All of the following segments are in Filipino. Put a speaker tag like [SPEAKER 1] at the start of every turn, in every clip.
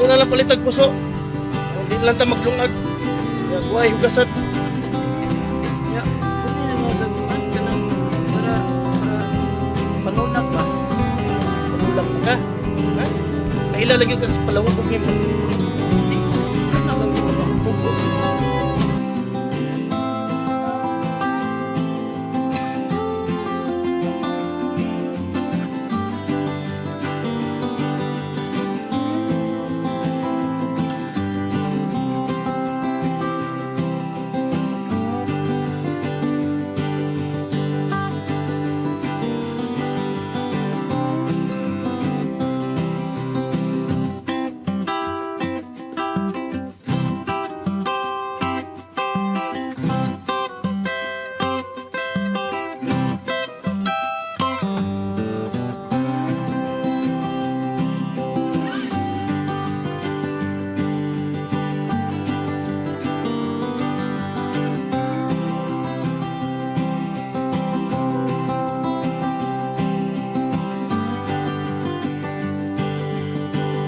[SPEAKER 1] na lang palitag puso. Hindi lang ta maglungag. Ya, buhay hugasan.
[SPEAKER 2] Ya, kung hindi mo sa buwan ka ng para panunag ba?
[SPEAKER 1] Panulang mo ka. Ha? Nailalagyan ka sa palawag kung hindi mo.
[SPEAKER 2] Hindi, ano lang yung mga buko?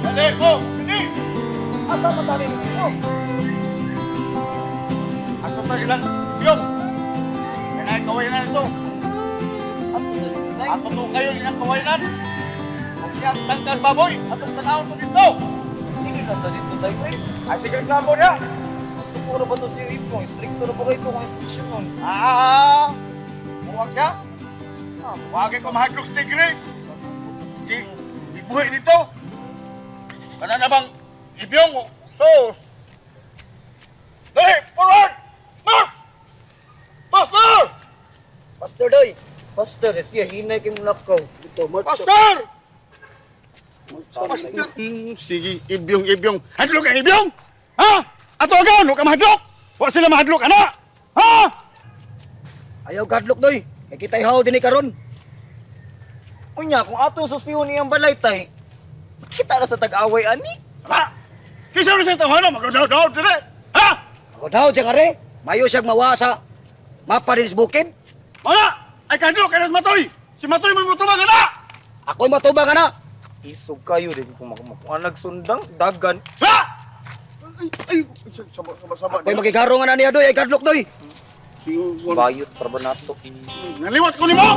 [SPEAKER 1] Dali! Oh! Bilis!
[SPEAKER 3] Asa man tani ninyo?
[SPEAKER 1] Aso tayo lang. Yung! Kaya kawayanan ito. Ato to kayo nilang kawayanan. Kung siyang tangkal baboy, atong tanawin mo dito.
[SPEAKER 3] Hindi na sa dito tayo eh.
[SPEAKER 1] Ay, sige klamo niya.
[SPEAKER 3] Puro ba to si Ipong? Stricto na ba kayo ito kung instruction nun?
[SPEAKER 1] Huwag siya. Huwag ko mahadlok sa tigre. Di buhay nito. Kana na bang ibyong sos? Dali! Forward! Mark! Pastor!
[SPEAKER 3] Pastor Doy! Pastor, siya hinay kayo muna ko. Ito, Mark.
[SPEAKER 1] Pastor! Pastor! Sige, ibyong. Hadlok ang ibyong! Ha? Ato agaw, no ka mahadlok! Huwag sila mahadlok, ana! Ha?
[SPEAKER 3] Ayaw gadlok Doy. Kaya kita'y haw din karon. Unya, kung atong susiyon niyang balay tay, kita na sa tag-away ani.
[SPEAKER 1] Ha? Kisa na siya tawanan, magadaw-daw dili! Ha?
[SPEAKER 3] Ako daw siya kare. Mayo siyang mawasa. Maparis bukid.
[SPEAKER 1] Mana? Ay kadlok ka na Matoy! Si Matoy mo tumang ana!
[SPEAKER 3] Ako'y matubang na. Isog kayo din kung nagsundang dagan.
[SPEAKER 1] Ha? Ay, sama.
[SPEAKER 3] Ako'y magigarong na niya Doy. Ay gadlok Doy. Bayot para ba nato?
[SPEAKER 1] Naliwat ko nimo!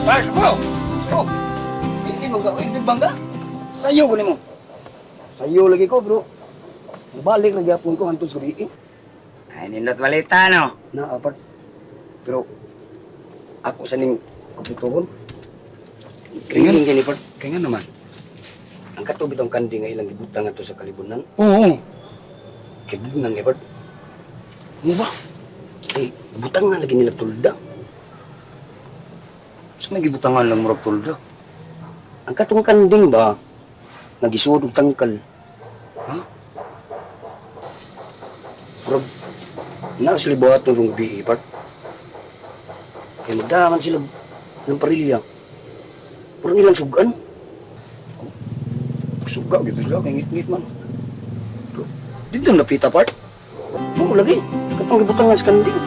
[SPEAKER 3] Ay, bro! Oh! Iinom ka, uy, bangga? Sayo ko nimo. Sayo lagi ko, bro. Balik lagi apon ko, hantod sa gabi.
[SPEAKER 4] Ay, nindot balita, no?
[SPEAKER 3] Na, apat. Pero, ako sa ning kaputuhon. Kaya gini, part.
[SPEAKER 4] Kaya nga naman.
[SPEAKER 3] Ang katubit ang kandi nga ilang gibutang ato sa kalibunan.
[SPEAKER 4] Oo.
[SPEAKER 3] Kay bunan nga, part.
[SPEAKER 4] Ano ba?
[SPEAKER 3] Ay, butang nga lagi nila tulda.
[SPEAKER 4] Sa may gibutangan lang murag tulda.
[SPEAKER 3] Ang katong kanding ba, nagisudog tangkal.
[SPEAKER 4] Ha?
[SPEAKER 3] Pero, na sila buhat nung gabi, part. Kaya magdaman sila ng parilya. Pero nilang sugan.
[SPEAKER 4] Suga, gitu sila. Kaya ngit-ngit man.
[SPEAKER 3] Dito napita, part. Oo, lagi. Katong gibutangan sa kanding.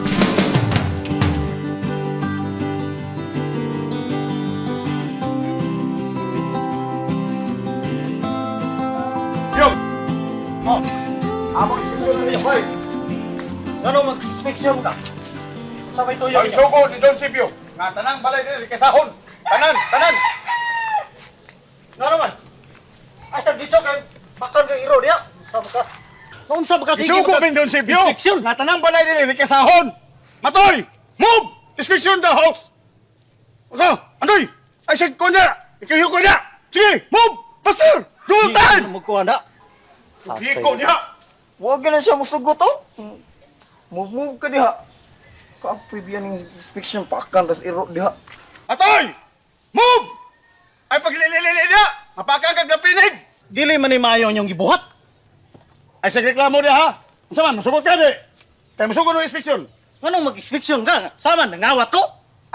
[SPEAKER 1] Yung! Oh! Abang siguro na niya, hoy! Ano mag-inspeksyon ka? Sabay tuyo
[SPEAKER 5] Ang
[SPEAKER 1] niya.
[SPEAKER 5] sugo ni Don Sibio, nga tanang balay din, kesahon. Tanan.
[SPEAKER 1] Ano naman? Ay, sa dito kay bakal kay iro niya. Sama ka. Noon sa kasi
[SPEAKER 5] Isugo min Don Sibio,
[SPEAKER 1] Inspeksyon.
[SPEAKER 5] nga tanang balay din, kesahon. Matoy! Move! Inspection the house! Ako, Andoy! Ay, sige ko niya! Ikahiyo ko niya! Sige, move! Pastor! Dultan!
[SPEAKER 1] Magkuha na.
[SPEAKER 5] Hiko niya!
[SPEAKER 3] Huwag na siya musugot, oh. Move ka diha. Kapoy biyan ng inspection pakan, tas iro diha.
[SPEAKER 5] Atoy! Move! Ay, paglililili niya! Mapakan kag napinig!
[SPEAKER 1] Dili man ni maayo yung gibuhat. Ay, sa reklamo niya ha. Kung saan, masugot ka di. Kaya masugot ng inspeksyon. Anong mag-inspeksyon ka? Sama, nangawat ko?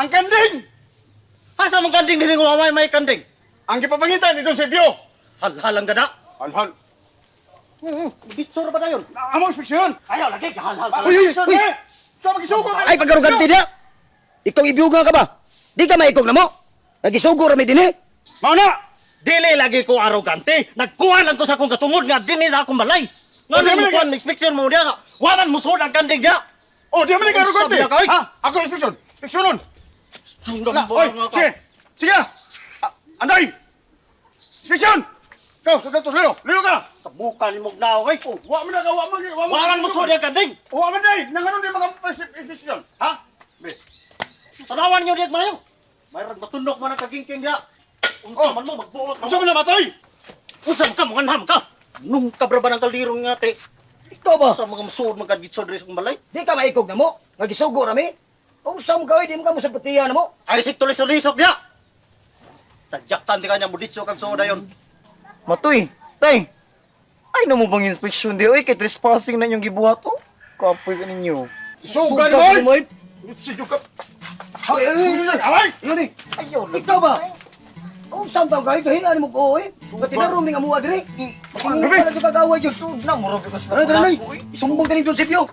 [SPEAKER 5] Ang kanding!
[SPEAKER 1] Asa mong kanding dili ko may kanding?
[SPEAKER 5] Ang gipapangitan ni Don Sibio!
[SPEAKER 1] Hal-halang ka na.
[SPEAKER 5] Hal-hal.
[SPEAKER 1] Bitsura ba na yun?
[SPEAKER 5] Among inspeksyon!
[SPEAKER 1] Ayaw, lagi, hal-hal.
[SPEAKER 5] Uy! So, magisugo!
[SPEAKER 3] Ay, pagkaroon ganti diha. Ikaw ibiyugan ka ba? Di ka maikog na mo? Nagisugod rami din eh.
[SPEAKER 1] Mauna! Dili lagi ko arogante. Nagkuha lang ko sa akong katungod nga dili sa akong balay. Nga
[SPEAKER 5] Ano
[SPEAKER 1] nang
[SPEAKER 5] naman
[SPEAKER 1] mukuha ng inspection mo diya nga. Wanan mo sud ang kanding diya.
[SPEAKER 5] Oh, di mo nagkaroon
[SPEAKER 1] Sabi na ka, oy.
[SPEAKER 5] Ha? Ako inspeksyon. Inspeksyonon.
[SPEAKER 1] Sundang
[SPEAKER 5] Na, oy, sige. Sige. Anday. Inspeksyon. Ikaw, sundang to sa'yo. Liyo ka.
[SPEAKER 1] Sabukan ni Mugnaw kay.
[SPEAKER 5] Oh, wa mo na ka, wa mo.
[SPEAKER 1] Wanan mo sud ang kanding.
[SPEAKER 5] Wa mo day. Nang ano di inspeksyon? Ha? Be.
[SPEAKER 1] Tanawan niyo diya mayo. Mayroon matundok man ang kagingking diya. Unsa man mo magbuot
[SPEAKER 5] Unsa man na matoy?
[SPEAKER 1] Unsa man ka manganham ka? Nung kabraba ng kaldirong nga te.
[SPEAKER 3] Ikaw ba?
[SPEAKER 1] Sa mga musuod magkagitsod rin sa kong balay.
[SPEAKER 3] Di ka maikog na mo? Nagisugod rami? Kung saan ka, di mo ka mo sa patiya na mo?
[SPEAKER 1] Ay sik tulis-tulisok diya. Tadjaktan di kanya muditso kag soda yon.
[SPEAKER 6] Matoy, tay. Ay na mo bang inspeksyon di? Oy, kay trespassing na yung gibuhat oh. Kapoy ka ninyo.
[SPEAKER 5] Sugan
[SPEAKER 3] Sugat
[SPEAKER 5] mo.
[SPEAKER 3] mo, eh.
[SPEAKER 5] Sige ka.
[SPEAKER 3] Ay, ay, ay, ay.
[SPEAKER 5] Away.
[SPEAKER 3] Yun eh. Ikaw ba? Kung saan ka, kahit kahinaan mo ko eh. Katinarong ng amuha dire. Makingi ka na ito kagaway, Diyos.
[SPEAKER 6] Na mo rin ka sa
[SPEAKER 3] Aray, aray, aray. Isumbong ka rin doon, Sipyo.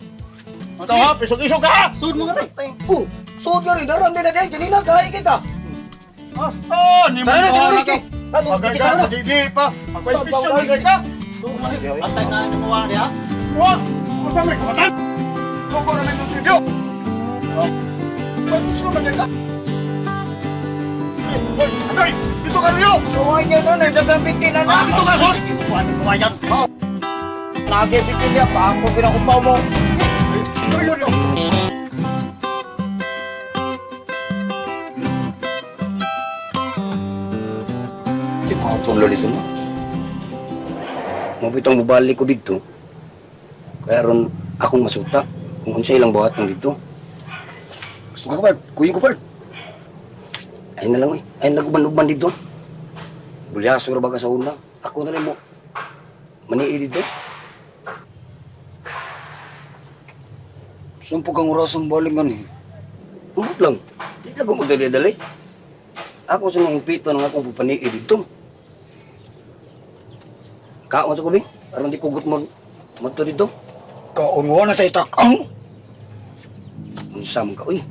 [SPEAKER 1] Ito ha, pisog-isog ka ha. Sud mo ka rin.
[SPEAKER 3] Oh, suot ka rin. Daram din na din. Kanina, kahay kita.
[SPEAKER 5] Basta, ni mo
[SPEAKER 3] Tara na,
[SPEAKER 5] na
[SPEAKER 3] tinuri
[SPEAKER 5] ka.
[SPEAKER 3] ka. Tato,
[SPEAKER 5] Magay
[SPEAKER 3] isa
[SPEAKER 5] ka,
[SPEAKER 3] na.
[SPEAKER 5] hindi pa. Magpa-inspeksyon magay ka.
[SPEAKER 1] Basta na ang mga diya.
[SPEAKER 5] Wa, kung sa may kumatan. Suko na nito video. Magpa-inspeksyon magay ka. Hoy, Anday, dito ka rin yun.
[SPEAKER 6] Kaway niya na, nagdagamit na na.
[SPEAKER 1] Dito ka sus. Kuha ni kumayan.
[SPEAKER 6] Nagibitin niya, paang mo pinakumpaw mo.
[SPEAKER 5] Yun, yun, yun.
[SPEAKER 4] Di ko tulad dito mo. Mabitang mubalik ko dito. Kaya ron akong masuta. Kung unsa ilang buhat mo dito. Gusto ka, Bart? Kuya ko, Bart. Ay na lang, eh. Ay naguban-uban dito. Bulyaso ra baga sa una. Ako na rin mo. Manii dito.
[SPEAKER 3] Sumpog kang orasong balingan eh.
[SPEAKER 4] Umot lang. Di lang ko magdali-dali. Ako sa mga impito ng akong pupanii dito. Kaon sa kubi. Parang di kugot mo. Mato dito.
[SPEAKER 3] Kaon mo na tayo takang.
[SPEAKER 4] Unsa man ka, uy.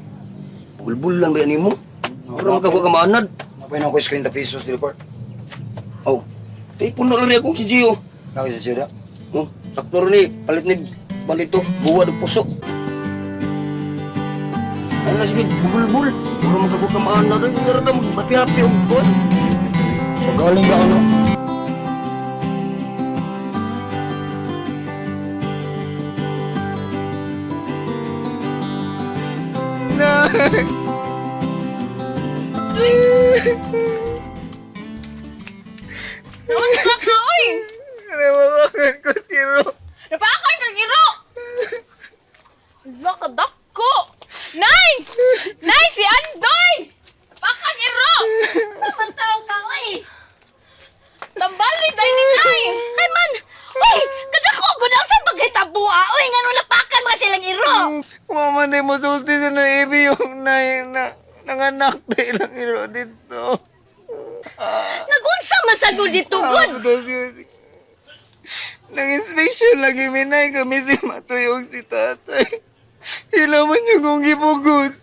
[SPEAKER 4] Bulbulan ba yan mo? Parang magkakuha ka maanad.
[SPEAKER 3] Napay na ako 50 pesos, Dilbert.
[SPEAKER 4] Oh, puno lang rin akong si Gio.
[SPEAKER 3] Nakisa siya da.
[SPEAKER 4] Oh, sakto rin eh. Palit ni balito. Buwa ng puso. Ay na sige, bulbul. Puro magkakuha ka maanad. Ay, nga rin mati-happy ang buwan.
[SPEAKER 3] Pagaling ka ano?
[SPEAKER 7] Naunsa ka, oy!
[SPEAKER 6] Nawawakan ko si Ro.
[SPEAKER 7] Napakon kang iro! Nakadako! Nay! Nay, si Andoy! Napakon iro!
[SPEAKER 8] Pagtaw ka, oy!
[SPEAKER 7] Tambali dahil ni Nay!
[SPEAKER 8] Ay man! Uy! Kadako ko na sa pagkitabua! Uy! Nga nung lapakan mga silang iro!
[SPEAKER 6] Mama, di mo sulti sa naibi yung nanganak na ilang iro dito.
[SPEAKER 8] Nagunsa masagod dito, good!
[SPEAKER 6] Nag-inspection lagi minay kami si Matuyog si tatay. Hilaman niyo kong gipugos.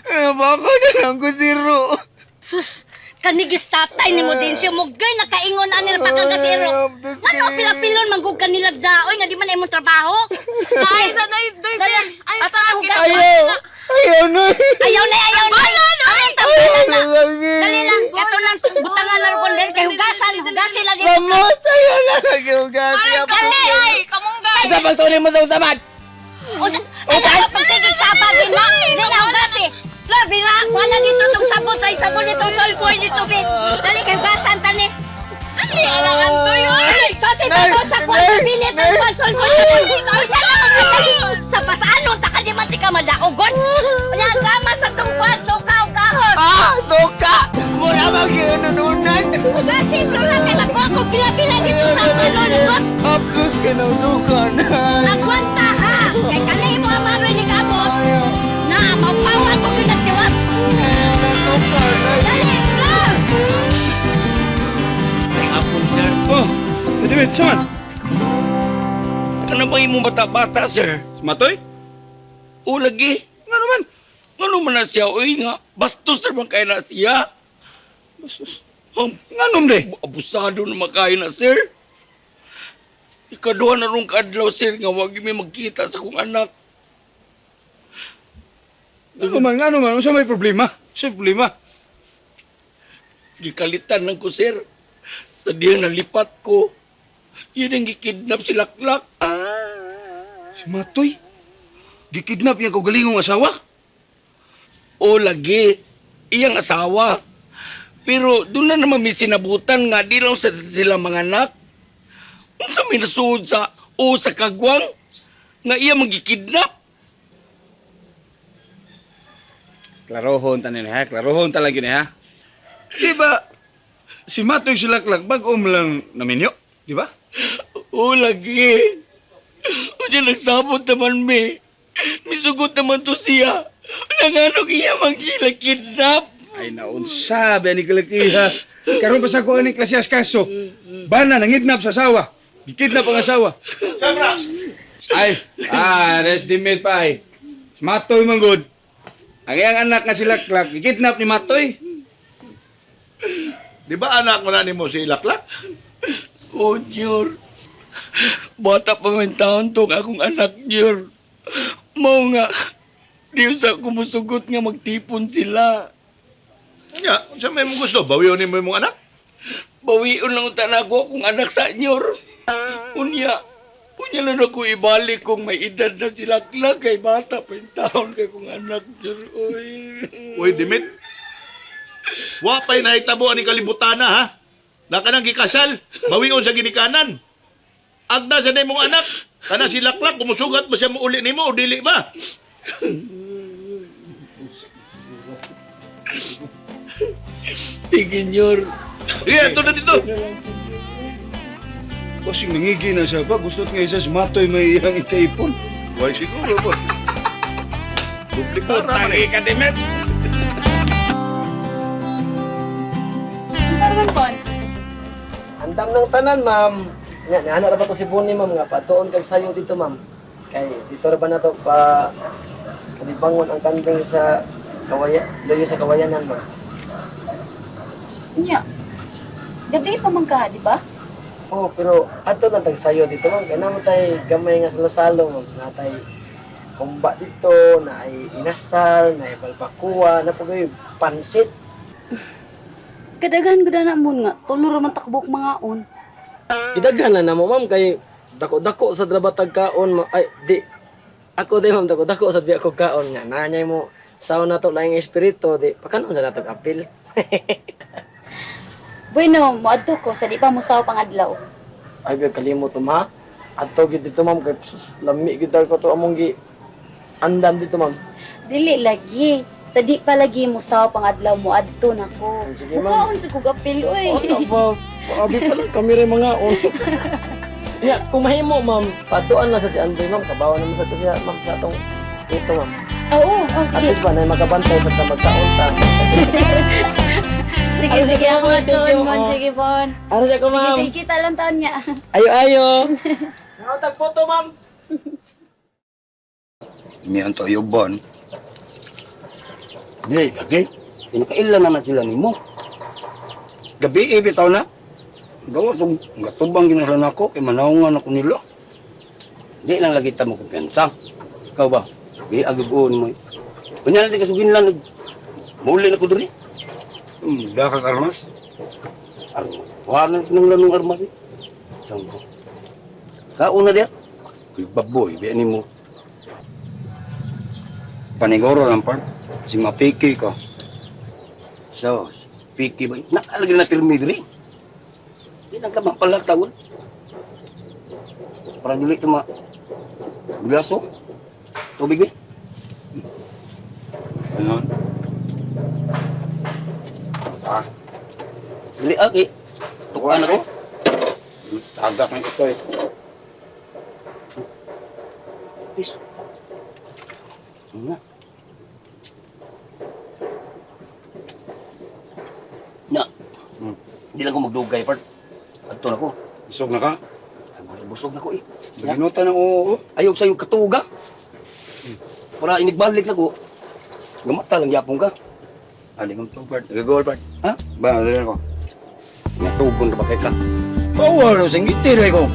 [SPEAKER 6] Baka na lang ko si Ro.
[SPEAKER 8] Sus! Kanigis tatay ni mo din siya mugay nakaingon ani na pagkagasiro. Ngano pilapilon manggug kanila daoy nga di man imong trabaho.
[SPEAKER 7] Nay, sa Nay, Doy,
[SPEAKER 8] Dali,
[SPEAKER 7] ay,
[SPEAKER 8] at
[SPEAKER 7] sa
[SPEAKER 8] ako
[SPEAKER 7] akin.
[SPEAKER 6] Ayaw! Ayaw na!
[SPEAKER 8] Ayaw na, ayaw na. Ay, tambalan na. Dali lang, kato na butangan na ron kay hugasan, hugasin lagi.
[SPEAKER 6] Kamot! Ayaw na! Nag-iugasi
[SPEAKER 7] Ay,
[SPEAKER 6] ako.
[SPEAKER 7] dali! Ay, kamunggay!
[SPEAKER 6] Sa pagtuloy mo sa usapan!
[SPEAKER 8] Unsa? Ay, pagsigig sa din na. Di na hugasi. Lord, bira, wala dito tong sabon, tay sabon dito, sulfur dito, bit. Dali kay hugasan tani.
[SPEAKER 7] Dali, alangan, Doy, oy!
[SPEAKER 8] Kasi dito sa kwarto bilit ng kwan, sulfur sabon. Unsa na magkakali? Sa pasano, taka di man ti ka madaogon. Kaya gama sa tong kwan, sukaw, kahon.
[SPEAKER 6] Suka! Mula mag-iunununan!
[SPEAKER 8] Hugasin, surat kay magkuha pila-pila dito sa kalulugot.
[SPEAKER 6] Haplos ka ng suka na!
[SPEAKER 8] Nagwanta ha! Kay kalay mo ang maroy ni Kabos na mapawan ko kinagtiwas.
[SPEAKER 6] Suka na!
[SPEAKER 8] Dali, Flor!
[SPEAKER 2] Apple, sir. Oh, David, saan? Ano ba yung bata-bata, sir? Matoy? O, lagi. Ano naman? Ngano man na siya, uy nga, bastos naman kayo na siya. Bastos? Nganom de? Abusado naman kayo na, sir. Ikaduha na rong kadlaw, sir, nga wag may magkita sa kong anak.
[SPEAKER 5] Ano man, sa may problema? Sa problema?
[SPEAKER 2] Gikalitan lang ko, sir. Sa diyan nalipat ko, yun ang gikidnap si Laklak.
[SPEAKER 5] Si Matoy? Gikidnap niya kaugalingong asawa?
[SPEAKER 2] O lagi, iyang asawa. Pero doon na naman may sinabutan nga, di lang sila mga anak. Kung sa minasuod sa o sa kagwang, nga iya magikidnap.
[SPEAKER 5] Klarohon ta nila ha, klarohon talaga niya ha. Di ba, si Matoy si Laklak, bago lang naminyo, di ba?
[SPEAKER 2] O lagi. O diyan nagsabot naman me. Misugot naman to siya. Nanganong iya magkila-kidnap.
[SPEAKER 5] Ay naunsa, ni kalakiha. Karon pa sa ko ni klase kaso. Bana nangidnap sa asawa. Gikidnap ang asawa. Ay, estimate pa ay. Matoy man good. Ang iyang anak nga si Laklak, gikidnap ni Matoy.
[SPEAKER 1] Di ba anak mo na ni mo si Laklak?
[SPEAKER 2] O, Nyor. Bata pa man taon tong akong anak, Nyor. Mao nga, di sa kumusugot nga magtipon sila.
[SPEAKER 1] Nga, sa may mong gusto, bawiyon ni mo yung anak?
[SPEAKER 2] Bawion lang utang ako kung anak sa Nyor. Unya lang ako ibalik kung may edad na si Laklak kay bata pa yung taon kay kong anak, Nyor.
[SPEAKER 1] Uy, Dimit. Wapay na itabo ni kalibutan na, ha? Na ka nang gikasal, bawion sa ginikanan. Agda sa mong anak, kana si Laklak, kumusugat ba siya mo uli ni mo o dili ba?
[SPEAKER 2] Sige, Nyor.
[SPEAKER 1] Sige, ito na dito.
[SPEAKER 5] Kasing nangigi na siya pa. Gusto't nga isa si Matoy may iyang ikaipon.
[SPEAKER 1] Why siguro po? Duplikot naman eh.
[SPEAKER 2] ka, Demet.
[SPEAKER 7] Saan man po?
[SPEAKER 3] Andam ng tanan, ma'am. Nga na ba to si Bonnie, ma'am, nga patuon kag sayo dito, ma'am. Kay dito ra ba na to pa kalibangon ang kanding sa layo sa kawayanan, ma'am.
[SPEAKER 7] Nya. Gabi pa man ka, di ba?
[SPEAKER 3] Oh, pero ato na tag sayo dito, ma'am. Kaya naman tayo gamay nga salo-salo, ma'am. Na tayo kumba dito, na ay inasal, na ay balbakuwa, na po pansit.
[SPEAKER 8] Kadaghan gud na mo nga tulo ra man takbok mga on.
[SPEAKER 3] Kidaghan na mo, ma'am, kay dako-dako sa drabatag kaon, ay, di, ako di, ma'am, dako-dako sa biya ko kaon nga, nanyay mo, sao na to lang espiritu, di, pakanon sa natag apil.
[SPEAKER 8] Bueno, moadto ko sa di pa mo saw pangadlaw.
[SPEAKER 3] Ay, biya kalimot to, ma. Ato gid dito, ma'am, kay sus, lami gid ko to among gi, andam dito, ma'am.
[SPEAKER 8] Dili lagi. Sa di pa lagi mo saw pangadlaw mo adto nako.
[SPEAKER 3] Sige, ma'am.
[SPEAKER 8] Mukaon sa kugapil oy.
[SPEAKER 3] Oh, abi pala kami rin mga on. Ya, kung mahimo, ma'am, patuan lang sa si Andre, ma'am, kabawa naman sa siya, ma'am, sa atong ito, ma'am.
[SPEAKER 8] Oo,
[SPEAKER 3] At
[SPEAKER 8] sige.
[SPEAKER 3] least ba na magabantay sa magkaon ta.
[SPEAKER 8] Sige, sige ako
[SPEAKER 3] Thank you,
[SPEAKER 8] adto man
[SPEAKER 3] oh.
[SPEAKER 8] sige bon.
[SPEAKER 3] Ano siya ko,
[SPEAKER 8] Sige,
[SPEAKER 3] ma'am?
[SPEAKER 8] sige kita lang taon niya.
[SPEAKER 3] Ayo. Tag photo, ma'am.
[SPEAKER 4] Iniyan to yobon. Hey, lagi. Pinakailan na sila nimo. Gabi bitaw na. Gawa tong gatubang ginaran ako kay manawungan ako nila. Di lang lagi ta mo kumpiyansa. Ikaw ba? Di agubuon mo. Kunya na di kasugin lang muli na ko diri. Dakak armas. Armas. Wala nang lanong armas eh. Sangko. Kauna dia. Baboy, biya nimo. Panigoro lang part. Si mapiki ko. So, piki ba? Nakalagay na pirmi diri. Di na ka mapalatawon. Para dili ito bilaso. Tubig ba? Ano? Dili aki. Tukuan ako. Tagak na ito eh. Peace. Ano? Na. Hindi lang ko magdugay, part. Adto na ko.
[SPEAKER 1] Isog na ka?
[SPEAKER 4] Ay, busog na ko eh.
[SPEAKER 1] Binutan ng oo.
[SPEAKER 4] Ayog sa yung katuga. Para inigbalik na ko. Gamata lang yapon ka.
[SPEAKER 6] Ali kong to, Bart. Nagagawal, Bart.
[SPEAKER 4] Ha?
[SPEAKER 6] Ba, dali ko.
[SPEAKER 4] Natugon na ba kay ka?
[SPEAKER 6] Bawal, singgiti rin ko.